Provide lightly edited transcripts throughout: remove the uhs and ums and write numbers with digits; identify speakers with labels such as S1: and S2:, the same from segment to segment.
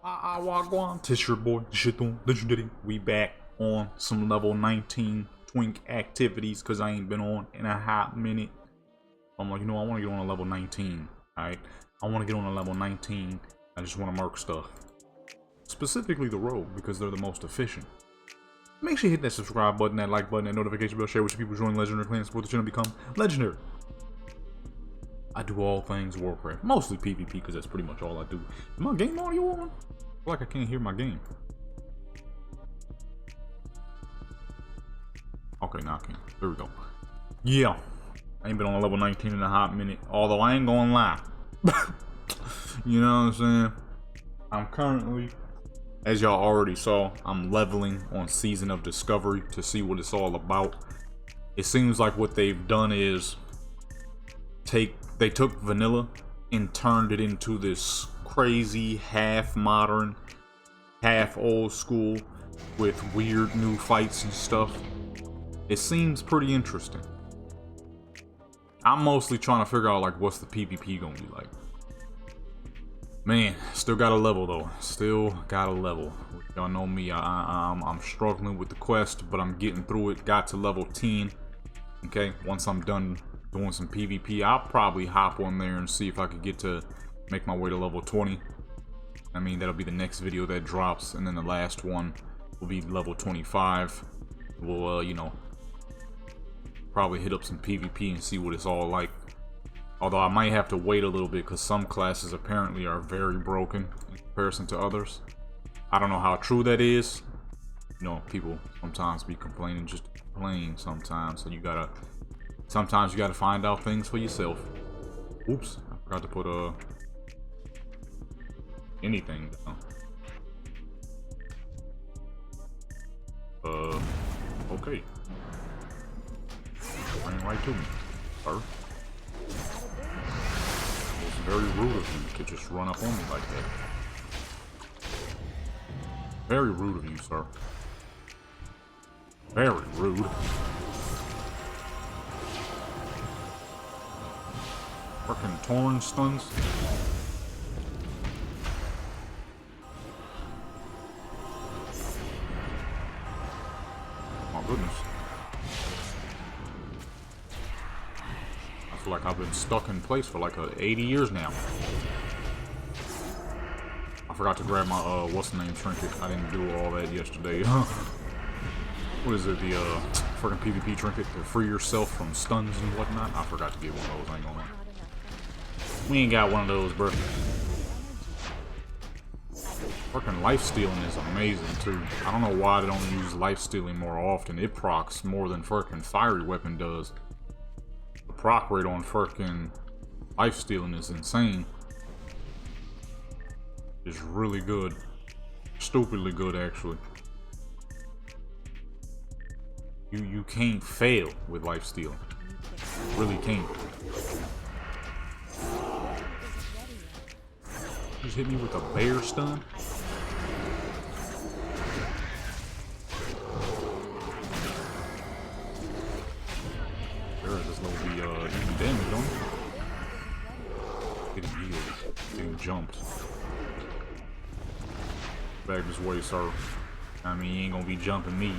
S1: Wagwan. Tis your boy, Shiton Legendary. We back on some level 19 Twink activities because I ain't been on in a hot minute. I'm like, you know, I want to get on a level 19. Alright, I want to get on a level 19. I just want to mark stuff. Specifically the rogue because they're the most efficient. Make sure you hit that subscribe button, that like button, that notification bell, share with your people, join Legendary Clan, support the channel, become legendary. I do all things Warcraft, mostly PvP because that's pretty much all I do. Is my game audio on? I feel like I can't hear my game. Okay, now I can. There we go. Yeah, I ain't been on a level 19 in a hot minute, although I ain't gonna lie. You know what I'm saying? I'm currently, as y'all already saw, I'm leveling on Season of Discovery to see what it's all about. It seems like what they've done is they took vanilla and turned it into this crazy half modern, half old school with weird new fights and stuff. It seems pretty interesting. I'm mostly trying to figure out like what's the PvP gonna be like. Man, still got a level though. Still got a level. Y'all know me. I'm struggling with the quest, but I'm getting through it. Got to level 10. Okay, once I'm done doing some PvP, I'll probably hop on there and see if I could get to make my way to level 20. I mean, that'll be the next video that drops, and then the last one will be level 25. We'll, you know, probably hit up some PvP and see what it's all like. Although I might have to wait a little bit because some classes apparently are very broken in comparison to others. I don't know how true that is. You know, people sometimes be complaining just to complain sometimes, so sometimes you gotta find out things for yourself. Oops, I forgot to put anything down. Okay. Ran right to me, sir. It's very rude of you to just run up on me like that. Very rude of you, sir. Very rude. Freaking torn stuns. My goodness. I feel like I've been stuck in place for like 80 years now. I forgot to grab my what's the name trinket. I didn't do all that yesterday. What is it, the freaking PvP trinket to free yourself from stuns and whatnot? I forgot to get one of those, I ain't gonna lie. We ain't got one of those, bro. Freaking life stealing is amazing too. I don't know why they don't use life stealing more often. It procs more than freaking fiery weapon does. The proc rate on freaking life stealing is insane. It's really good. Stupidly good, actually. You can't fail with life stealing. You really can't. Just hit me with a bear stun. Bear does low be eating damage, don't it? Getting healed. Getting jumped. Back this way, sir. I mean, you ain't gonna be jumping me.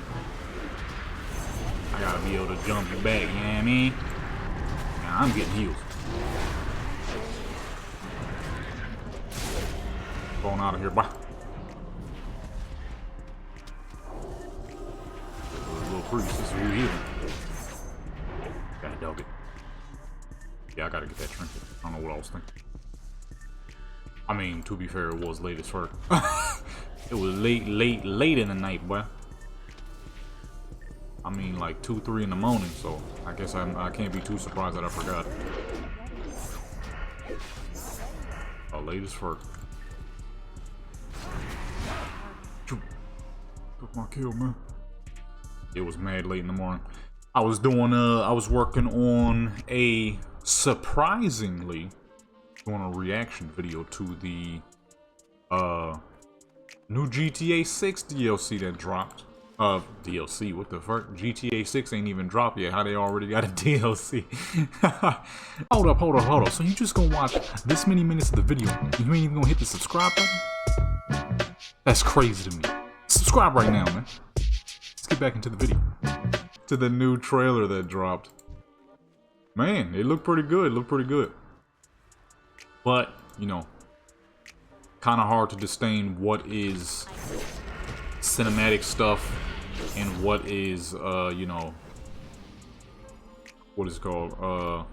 S1: I gotta be able to jump you back, you know what I mean? Now I'm getting healed. Going out of here, bye. Little priest, this is who he is. Gotta dog it. Yeah, I gotta get that trinket. I don't know what I was thinking. I mean, to be fair, it was late as fuck. It was late in the night, boy. I mean, like 2, 3 in the morning, so I guess I can't be too surprised that I forgot. Oh, late as fuck. Took my kill, man. It was mad late in the morning. I was working on a surprisingly doing a reaction video to the new GTA 6 DLC that dropped. DLC, what the fuck? GTA 6 ain't even dropped yet. How they already got a DLC? Hold up. So you just gonna watch this many minutes of the video? You ain't even gonna hit the subscribe button? That's crazy to me. Subscribe right now, man. Let's get back into the video. To the new trailer that dropped. Man, it looked pretty good. It looked pretty good. But, you know, kind of hard to disdain what is cinematic stuff and what is, you know, what is it called?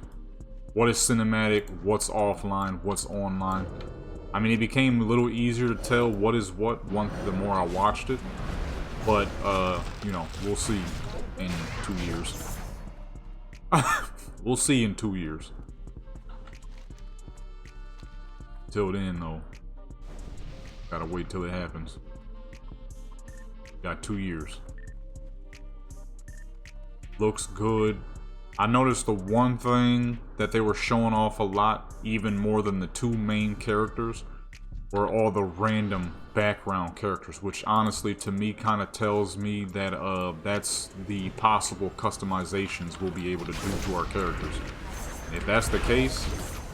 S1: What is cinematic, what's offline, what's online. I mean, it became a little easier to tell what is what the more I watched it. But, you know, we'll see in 2 years. We'll see in 2 years. Till then, though, gotta wait till it happens. Got 2 years. Looks good. I noticed the one thing that they were showing off a lot, even more than the two main characters, were all the random background characters, which honestly to me kind of tells me that that's the possible customizations we'll be able to do to our characters. And if that's the case,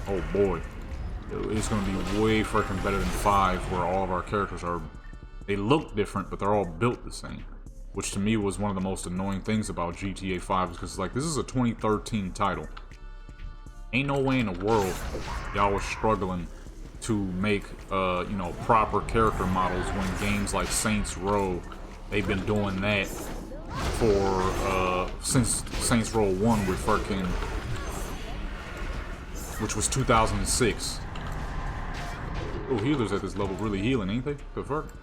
S1: oh boy, it's going to be way freaking better than 5, where all of our characters are, they look different, but they're all built the same. Which to me was one of the most annoying things about GTA 5, because like, this is a 2013 title. Ain't no way in the world y'all was struggling to make, you know, proper character models when games like Saints Row, they've been doing that for, since Saints Row 1 with fucking, which was 2006. Oh, healers at this level really healing, ain't they? The fuck?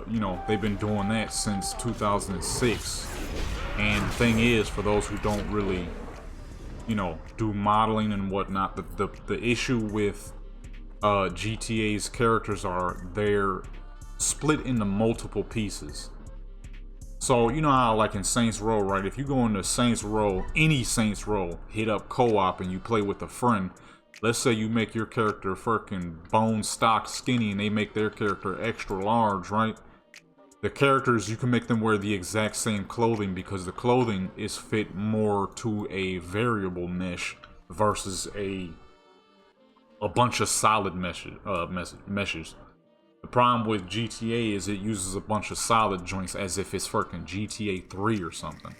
S1: You know, they've been doing that since 2006. And the thing is, for those who don't really, you know, do modeling and whatnot, the issue with GTA's characters are they're split into multiple pieces. So, you know how like in Saints Row, right? If you go into Saints Row, any Saints Row, hit up co-op and you play with a friend, let's say you make your character freaking bone stock skinny and they make their character extra large, right? The characters, you can make them wear the exact same clothing because the clothing is fit more to a variable mesh versus a bunch of solid meshes. The problem with GTA is it uses a bunch of solid joints as if it's freaking GTA 3 or something.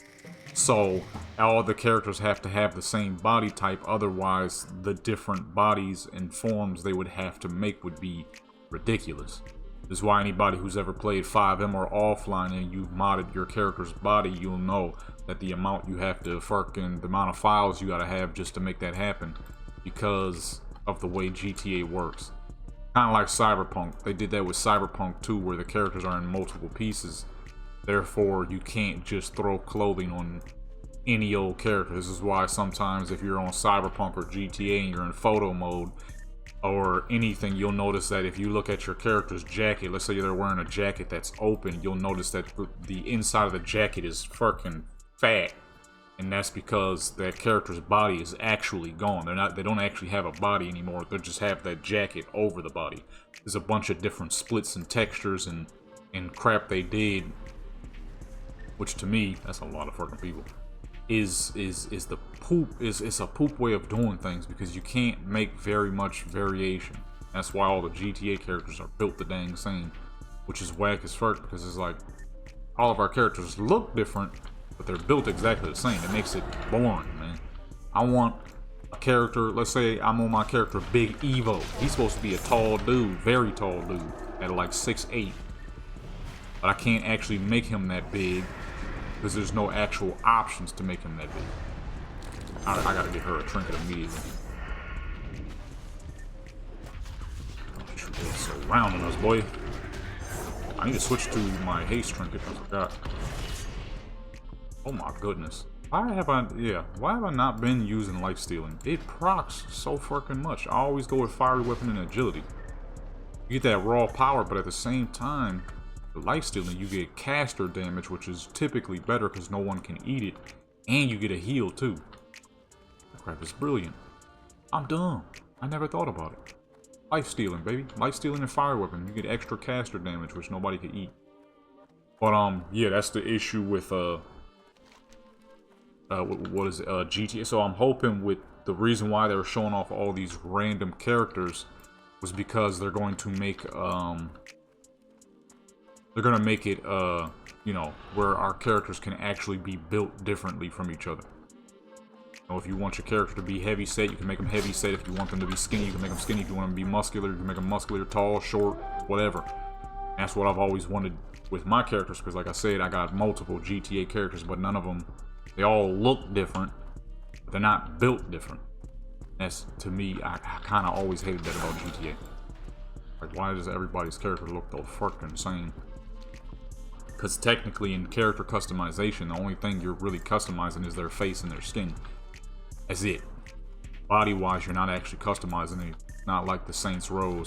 S1: So all the characters have to have the same body type, otherwise the different bodies and forms they would have to make would be ridiculous. This is why anybody who's ever played 5M or offline and you've modded your character's body, you'll know that the amount you have to the amount of files you gotta have just to make that happen, because of the way GTA works. Kind of like Cyberpunk. They did that with Cyberpunk 2, where the characters are in multiple pieces. Therefore, you can't just throw clothing on any old character. This is why sometimes if you're on Cyberpunk or GTA and you're in photo mode or anything, you'll notice that if you look at your character's jacket, let's say they're wearing a jacket that's open, you'll notice that the inside of the jacket is freaking fat. And that's because that character's body is actually gone. They don't actually have a body anymore. They just have that jacket over the body. There's a bunch of different splits and textures and crap they did, which to me, that's a lot of fucking people, is a poop way of doing things, because you can't make very much variation. That's why all the GTA characters are built the dang same, which is whack as fuck, because it's like all of our characters look different, but they're built exactly the same. It makes it boring, man. I want a character, let's say I'm on my character Big Evo. He's supposed to be a tall dude, very tall dude, at like 6'8". But I can't actually make him that big because there's no actual options to make him that big. I gotta get her a trinket immediately. Oh, shoot, they're surrounding us, boy. I need to switch to my haste trinket. I forgot. Oh my goodness. Why have I not been using life stealing? It procs so freaking much. I always go with fiery weapon and agility. You get that raw power, but at the same time, the life stealing, you get caster damage, which is typically better because no one can eat it, and you get a heal too. That crap is brilliant. I'm dumb. I never thought about it. Life stealing, baby. Life stealing and fire weapon. You get extra caster damage, which nobody can eat. But yeah, that's the issue with what is it, GTA. So I'm hoping with the reason why they were showing off all these random characters was because they're going to make it you know, where our characters can actually be built differently from each other. You know, if you want your character to be heavy set, you can make them heavy set. If you want them to be skinny, you can make them skinny. If you want them to be muscular, you can make them muscular, tall, short, whatever. And that's what I've always wanted with my characters, because like I said, I got multiple GTA characters, but none of them, they all look different, but they're not built different. That's, to me, I kind of always hated that about GTA. Like, why does everybody's character look so fucking same? Because technically in character customization, the only thing you're really customizing is their face and their skin. That's it. Body-wise, you're not actually customizing it. Not like the Saints Row,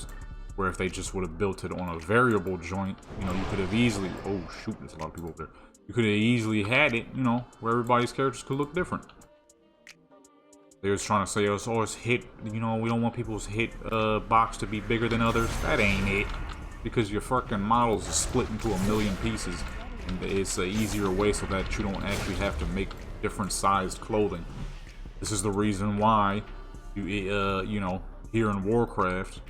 S1: where if they just would have built it on a variable joint, you know, you could have easily... Oh, shoot, there's a lot of people over there. You could have easily had it, you know, where everybody's characters could look different. They was trying to say, oh, it's hit, you know, we don't want people's hit box to be bigger than others. That ain't it. Because your fucking models are split into a million pieces. And it's an easier way so that you don't actually have to make different sized clothing. This is the reason why, you know, here in Warcraft,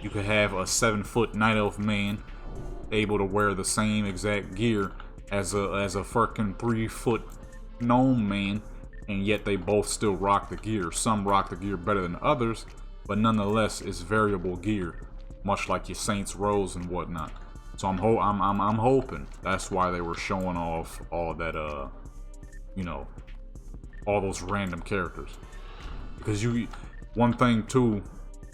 S1: you could have a 7-foot Night Elf man able to wear the same exact gear as a fucking 3-foot gnome man. And yet they both still rock the gear. Some rock the gear better than others, but nonetheless, it's variable gear, much like your Saints Row and whatnot. So I'm hoping that's why they were showing off all that, you know, all those random characters. Because one thing too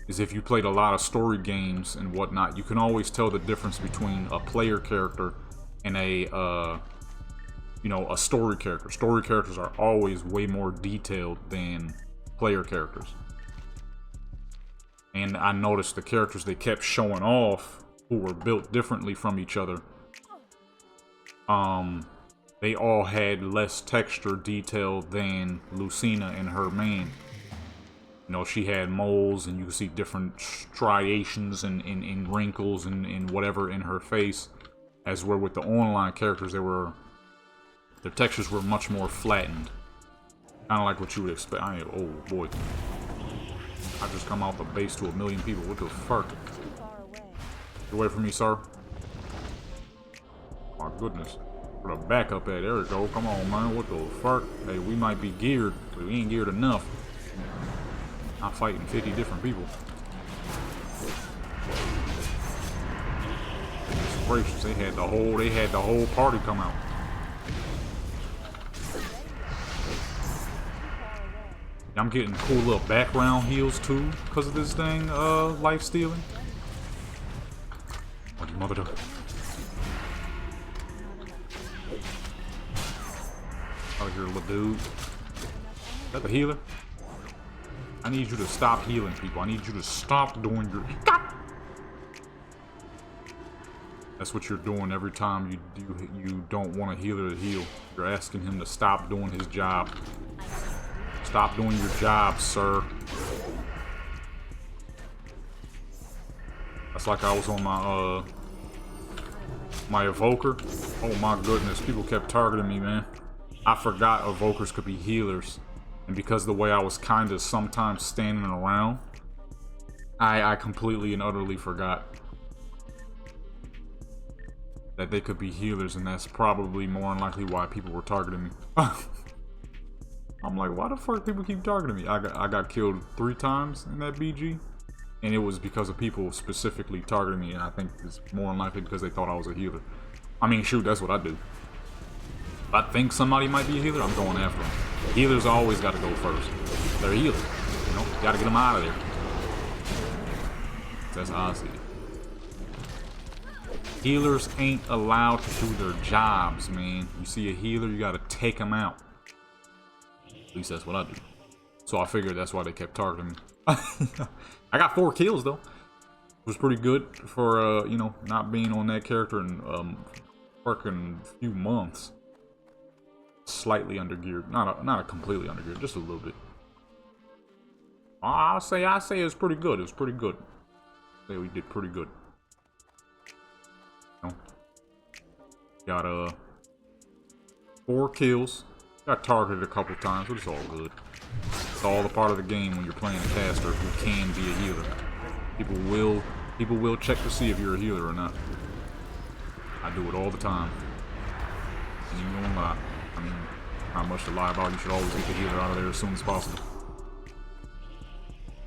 S1: is if you played a lot of story games and whatnot, you can always tell the difference between a player character and a you know, a story character. Story characters are always way more detailed than player characters. And I noticed the characters they kept showing off, who were built differently from each other, they all had less texture detail than Lucina and her main. You know, she had moles, and you could see different striations and wrinkles and whatever in her face. As where with the online characters, their textures were much more flattened. Kind of like what you would expect. Oh boy. I just come out the base to a million people. What the fuck? Get away from me, sir. My goodness. Where the backup at? There we go. Come on, man. What the fuck? Hey, we might be geared, but we ain't geared enough. I'm fighting 50 different people. Goodness gracious, they had the whole party come out. I'm getting cool little background heals too because of this dang life stealing. What you mother do? Out of here, little dude. Is that the healer? I need you to stop healing people. I need you to stop doing your... That's what you're doing every time you don't want a healer to heal. You're asking him to stop doing his job. Stop doing your job, sir. That's like I was on my evoker. Oh my goodness, people kept targeting me, man. I forgot evokers could be healers. And because of the way I was kind of sometimes standing around, I completely and utterly forgot that they could be healers, and that's probably more than likely why people were targeting me. I'm like, why the fuck people keep targeting me? I got killed 3 times in that BG, and it was because of people specifically targeting me, and I think it's more than likely because they thought I was a healer. I mean, shoot, that's what I do. If I think somebody might be a healer, I'm going after them. Healers always got to go first. They're healers, you know. You got to get them out of there. That's how I see it. Healers ain't allowed to do their jobs, man. You see a healer, you got to take them out. At least that's what I do. So I figured that's why they kept targeting me. I got 4 kills though. It was pretty good for you know, not being on that character in fucking few months. Slightly undergeared, not a completely undergeared, just a little bit. I say it was pretty good. It was pretty good. I say we did pretty good. You know? Got 4 kills. Got targeted a couple times, but it's all good. It's all a part of the game when you're playing a caster who can be a healer. People will check to see if you're a healer or not. I do it all the time. And you gonna lie. I mean, not much to lie about. You should always get the healer out of there as soon as possible.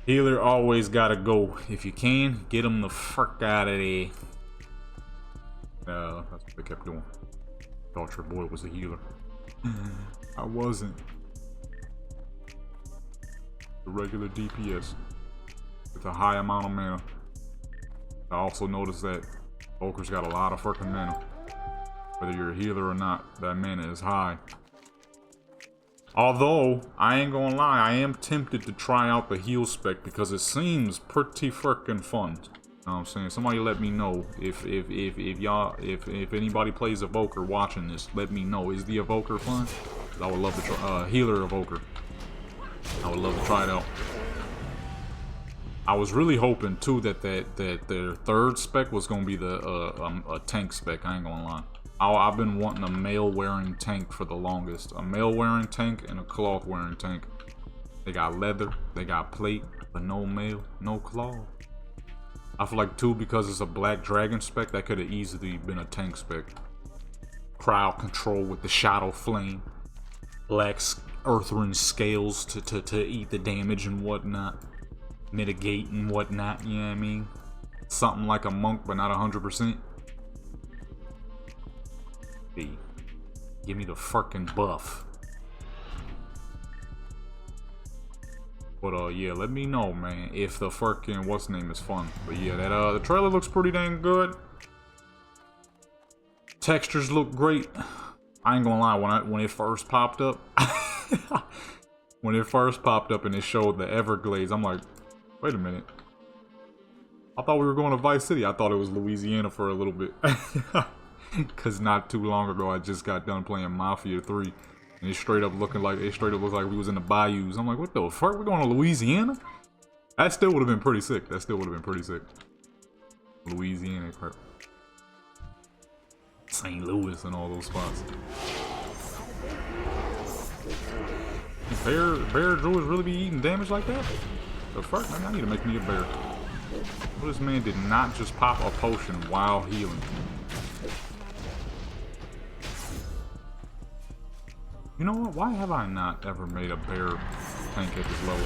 S1: Healer always gotta go. If you can, get them the fuck out of there. That's what they kept doing. Thought your boy was a healer. I wasn't. The regular DPS with a high amount of mana. I also noticed that Evoker's got a lot of fucking mana. Whether you're a healer or not, that mana is high. Although, I ain't gonna lie, I am tempted to try out the heal spec because it seems pretty freaking fun. You know what I'm saying? Somebody let me know if anybody plays Evoker watching this, let me know. Is the Evoker fun? I would love to try healer Evoker. I would love to try it out. I was really hoping too that their third spec was gonna be a tank spec. I ain't gonna lie. I've been wanting a mail wearing tank for the longest. A mail wearing tank and a cloth wearing tank. They got leather, they got plate, but no mail, no cloth. I feel like too, because it's a black dragon spec, that could have easily been a tank spec. Crowd control with the shadow flame, black earthring scales to eat the damage and whatnot, mitigate and whatnot. You know what I mean? Something like a monk, but not 100%. Give me the fucking buff. But yeah, let me know, man, if the fucking what's name is fun. But yeah, that the trailer looks pretty dang good. Textures look great. I ain't gonna lie, when it first popped up, when it first popped up and it showed the Everglades, I'm like, wait a minute. I thought we were going to Vice City. I thought it was Louisiana for a little bit. Cause not too long ago I just got done playing Mafia 3 and it straight up looked like we was in the bayous. I'm like, what the fuck? We're going to Louisiana? That still would have been pretty sick. That still would have been pretty sick. Louisiana crap. St. Louis and all those spots. Bear Druids really be eating damage like that? The fuck, man, I need to make me a bear. Well, this man did not just pop a potion while healing. You know what? Why have I not ever made a bear tank at this level?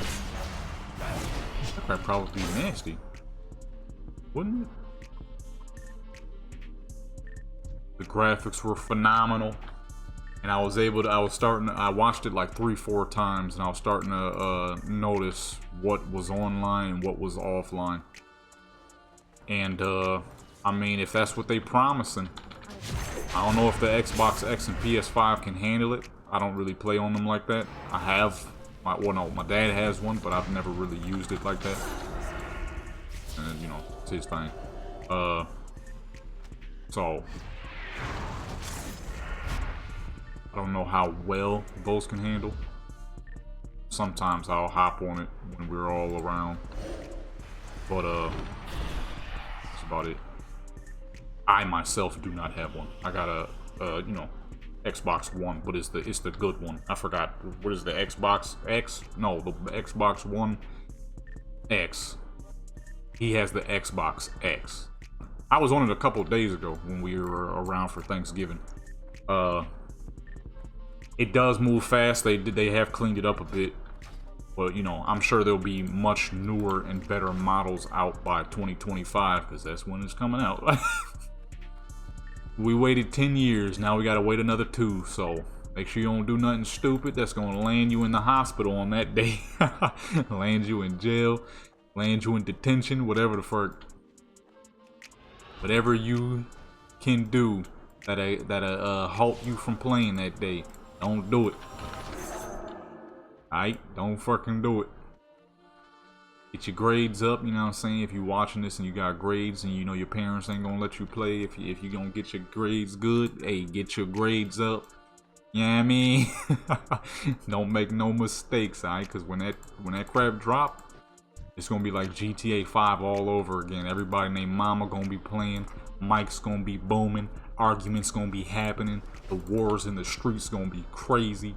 S1: That would probably be nasty, wouldn't it? The graphics were phenomenal, and I watched it like 3-4 times, and I was starting to notice what was online and what was offline. And I mean, if that's what they promising, I don't know if the Xbox X and PS5 can handle it. I don't really play on them like that. I have, my dad has one, but I've never really used it like that. And you know, it's his thing. So I don't know how well those can handle. Sometimes I'll hop on it when we're all around, but that's about it. I myself do not have one. I got a you know, Xbox One, but it's the good one. I forgot, what is the Xbox X? No, the Xbox One X. He has the Xbox X. I was on it a couple days ago when we were around for Thanksgiving. It does move fast. They have cleaned it up a bit, but you know, I'm sure there'll be much newer and better models out by 2025 because that's when it's coming out. We waited 10 years, now we gotta wait another 2, so make sure you don't do nothing stupid that's gonna land you in the hospital on that day. Land you in jail, land you in detention, whatever the fuck. Whatever you can do that'll halt you from playing that day, don't do it. Alright, don't fucking do it. Get your grades up, you know what I'm saying? If you're watching this and you got grades and you know your parents ain't gonna let you play, if you gonna get your grades good, hey, get your grades up. You know what I mean? Don't make no mistakes, alright? Because when that crap drop, it's gonna be like GTA 5 all over again. Everybody named Mama gonna be playing, Mike's gonna be booming, arguments gonna be happening, the wars in the streets gonna be crazy.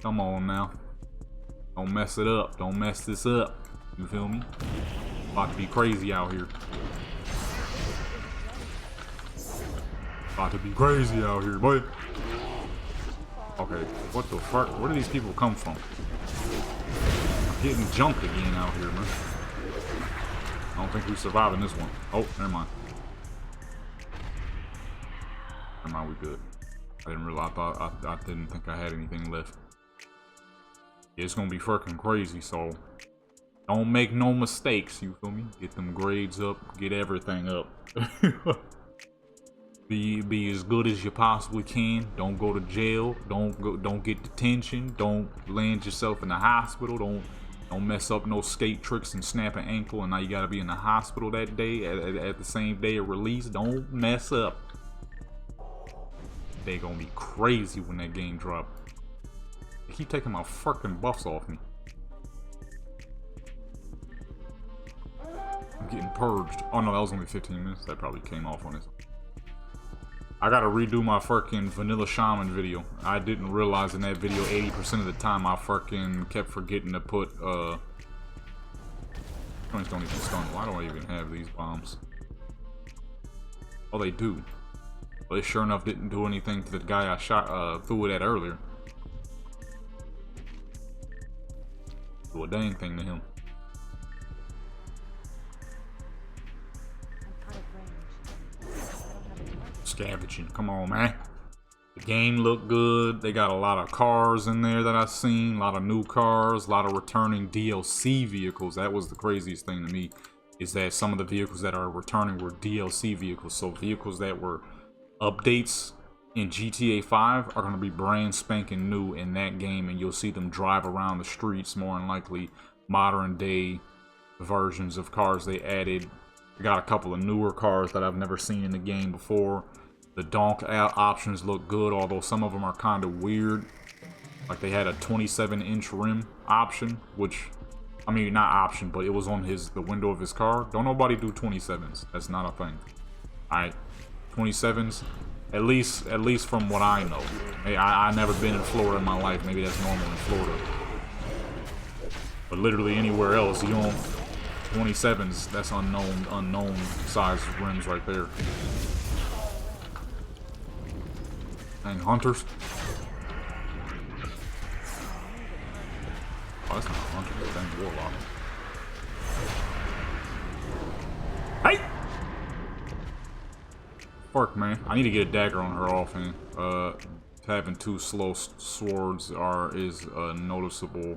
S1: Come on now. Don't mess it up. Don't mess this up. You feel me? About to be crazy out here. About to be crazy out here, boy. Okay, what the fuck? Where do these people come from? I'm getting jumped again out here, man. I don't think we're surviving this one. Oh, never mind. Never mind, we good. I didn't realize, I didn't think I had anything left. Yeah, it's gonna be fucking crazy, so don't make no mistakes, you feel me? Get them grades up, get everything up. Be as good as you possibly can. Don't go to jail. Don't get detention. Don't land yourself in the hospital. Don't mess up no skate tricks and snap an ankle and now you gotta be in the hospital that day at the same day of release. Don't mess up. They gonna be crazy when that game drop. They keep taking my fucking buffs off me. I'm getting purged. Oh no, that was only 15 minutes. That probably came off on this. I gotta redo my fucking Vanilla Shaman video. I didn't realize in that video 80% of the time I fucking kept forgetting to put, joints don't even stun. Why do I even have these bombs? Oh, they do. Well, they sure enough didn't do anything to the guy I shot, threw it at earlier. Do a dang thing to him. Scavenging, come on, man. The game looked good. They got a lot of cars in there that I've seen, a lot of new cars, a lot of returning DLC vehicles. That was the craziest thing to me, is that some of the vehicles that are returning were DLC vehicles. So vehicles that were updates in GTA 5 are going to be brand spanking new in that game, and you'll see them drive around the streets, more than likely modern day versions of cars they added. I got a couple of newer cars that I've never seen in the game before. The donk options look good, although some of them are kind of weird. Like they had a 27-inch rim option, which, I mean, not option, but it was on the window of his car. Don't nobody do 27s. That's not a thing. Alright, 27s, at least from what I know. Hey, I never been in Florida in my life. Maybe that's normal in Florida. But literally anywhere else, you don't, 27s, that's unknown size rims right there. Dang, hunters. Oh, that's not a hunter, that's a dang warlock. Hey! Fuck, man. I need to get a dagger on her offhand. Having two slow swords is noticeable.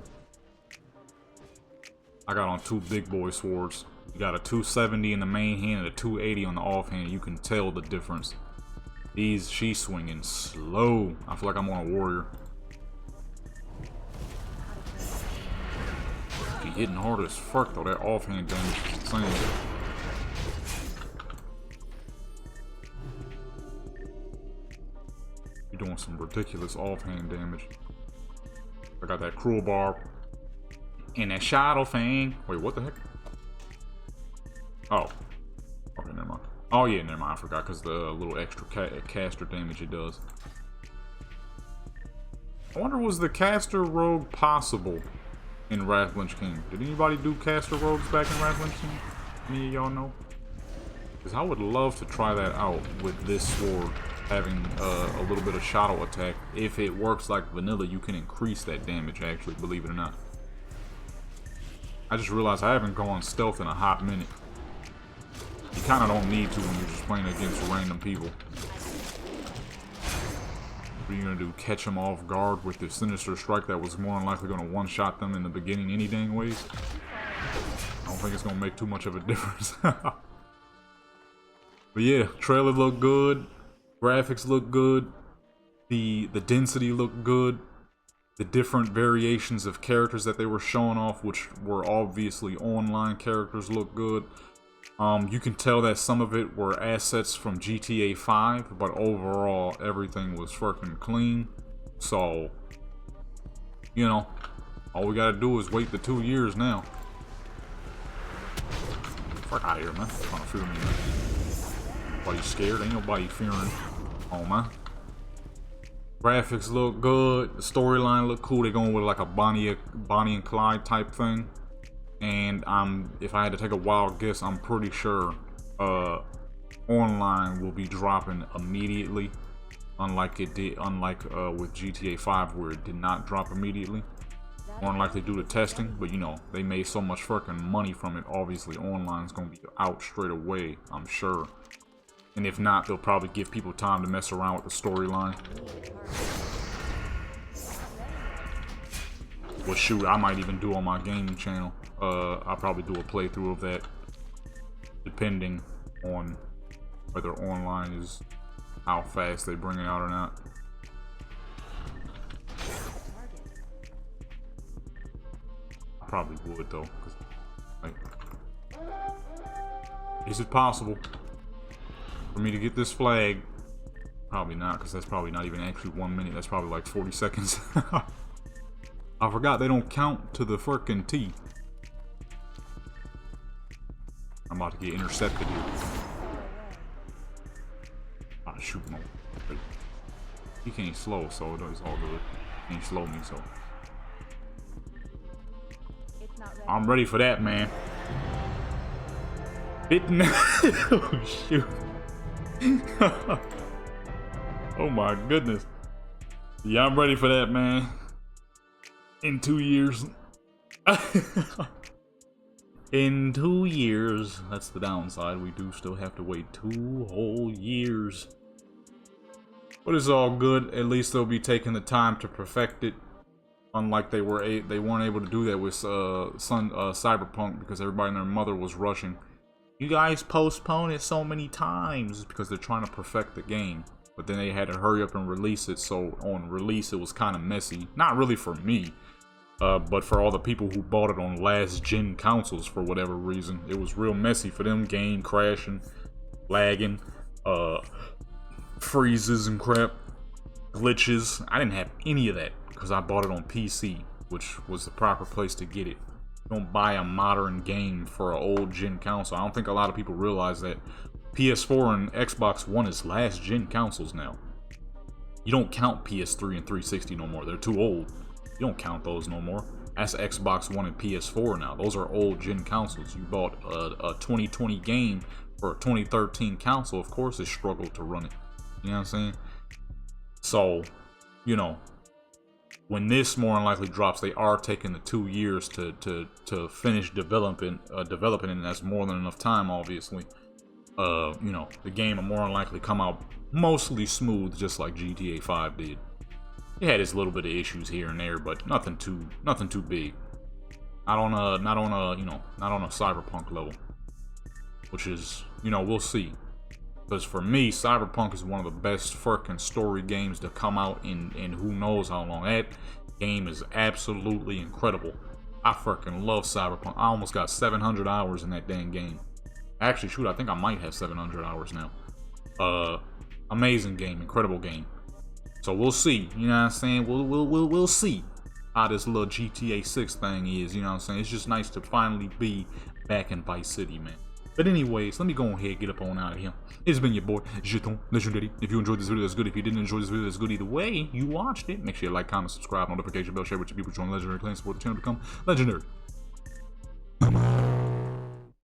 S1: I got on two big boy swords. You got a 270 in the main hand and a 280 on the offhand. You can tell the difference. She's swinging slow. I feel like I'm on a warrior. She hitting hard as fuck though. That offhand damage is insane. You're doing some ridiculous offhand damage. I got that cruel bar. And that shadow thing. Wait, what the heck? Oh. Okay, never mind. Oh yeah, never mind. I forgot because the little extra caster damage it does. I wonder, was the caster rogue possible in Wrath Lynch King? Did anybody do caster rogues back in Wrath Lynch King? Any of y'all know? Because I would love to try that out with this sword having a little bit of shadow attack. If it works like vanilla, you can increase that damage actually, believe it or not. I just realized I haven't gone stealth in a hot minute. You kind of don't need to when you're just playing against random people. What are you going to do? Catch them off guard with the Sinister Strike that was more than likely going to one-shot them in the beginning any dang ways? I don't think it's going to make too much of a difference. But yeah, trailer looked good. Graphics look good. The density looked good. The different variations of characters that they were showing off, which were obviously online characters, look good. You can tell that some of it were assets from GTA 5, but overall everything was fucking clean. So, you know, all we gotta do is wait the 2 years now. Fuck out of here, man. Trying to fear me, man. Nobody scared? Ain't nobody fearing. Oh, man. Graphics look good. The storyline look cool. They're going with like a Bonnie and Clyde type thing. and if I had to take a wild guess, I'm pretty sure online will be dropping immediately, unlike with GTA 5 where it did not drop immediately. More than likely due to testing, but you know, they made so much freaking money from it, obviously online's gonna be out straight away, I'm sure. And if not, they'll probably give people time to mess around with the storyline. Well, shoot, I might even do on my gaming channel. I'll probably do a playthrough of that, depending on whether online is how fast they bring it out or not. I probably would though, 'cause, like, is it possible for me to get this flag? Probably not, because that's probably not even actually 1 minute. That's probably like 40 seconds. I forgot they don't count to the frickin' T. I'm about to get intercepted here. Ah, shoot, no. He can't slow, so it's all good. He can't slow me, so. I'm ready for that, man. Oh, shoot. Oh my goodness. Yeah, I'm ready for that, man. In 2 years. In 2 years. That's the downside. We do still have to wait 2 whole years. But it's all good. At least they'll be taking the time to perfect it. Unlike they weren't able to do that with Cyberpunk, because everybody and their mother was rushing. You guys postpone it so many times because they're trying to perfect the game. But then they had to hurry up and release it, so on release it was kind of messy. Not really for me, but for all the people who bought it on last gen consoles for whatever reason. It was real messy for them, game crashing, lagging, freezes and crap, glitches. I didn't have any of that because I bought it on PC, which was the proper place to get it. Don't buy a modern game for an old gen console. I don't think a lot of people realize that PS4 and Xbox One is last gen consoles now. You don't count PS3 and 360 no more. They're too old. You don't count those no more. That's Xbox One and PS4 now. Those are old gen consoles. You bought a 2020 game for a 2013 console. Of course it struggled to run it. You know what I'm saying? So, you know, when this more than likely drops, they are taking the 2 years to finish developing it, and that's more than enough time, obviously. You know, the game will more than likely come out mostly smooth, just like GTA 5 did. It had its little bit of issues here and there, but nothing too big. Not on a Cyberpunk level, which is, you know, we'll see. Because for me, Cyberpunk is one of the best freaking story games to come out in who knows how long. That game is absolutely incredible. I freaking love Cyberpunk. I almost got 700 hours in that dang game. Actually, shoot, I think I might have 700 hours now. Amazing game, incredible game. So we'll see, you know what I'm saying? We'll see how this little GTA 6 thing is, you know what I'm saying? It's just nice to finally be back in Vice City, man. But anyways, let me go ahead and get up on out of here. It's been your boy, Jeton Legendary. If you enjoyed this video, that's good. If you didn't enjoy this video, that's good either way. You watched it. Make sure you like, comment, subscribe, notification bell, share with your people, join Legendary Clan, support the channel, become legendary.